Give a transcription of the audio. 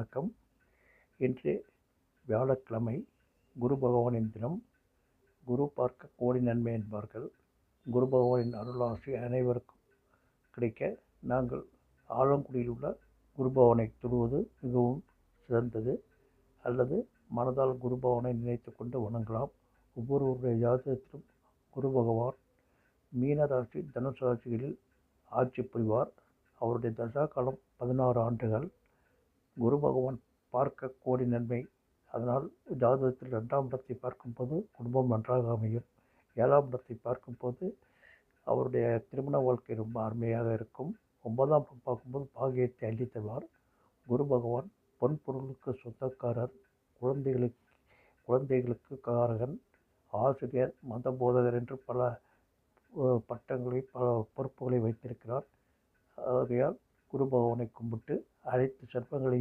வணக்கம். இன்று வியாழக்கிழமை, குரு பகவானின் தினம். குரு பார்க்க கோடி நன்மை என்பார்கள். குரு பகவானின் அருளாசி அனைவருக்கும் கிடைக்க நாங்கள் ஆலங்குடியில் உள்ள குரு பகவானை தொழுவது மிகவும் சிறந்தது. அல்லது மனதால் குரு பகவானை நினைத்து கொண்டு வணங்கலாம். ஒவ்வொருவருடைய ஜாதகத்திலும் குரு பகவான் மீன ராசி, தனுசு ராசிகளில் ஆட்சி புரிவார். அவருடைய தசா காலம் 16 ஆண்டுகள். குரு பகவான் பார்க்க கோடி நன்மை. அதனால் ஜாதகத்தில் 2ஆம் இடத்தை பார்க்கும்போது குடும்பம் நன்றாக அமையும். 7ஆம் இடத்தை பார்க்கும்போது அவருடைய திருமண வாழ்க்கை ரொம்ப அருமையாக இருக்கும். 9ஆம் இடம் பார்க்கும்போது பாகியத்தை அள்ளி தருவார். குரு பகவான் பொன் பொருளுக்கு சொந்தக்காரர். குழந்தைகளுக்கு காரகன், ஆசிரியர், மத போதகர் என்று பல பட்டங்களை, பல பொறுப்புகளை வைத்திருக்கிறார். ஆகையால் குரு பகவானை கும்பிட்டு அனைத்து செல்வங்களையும்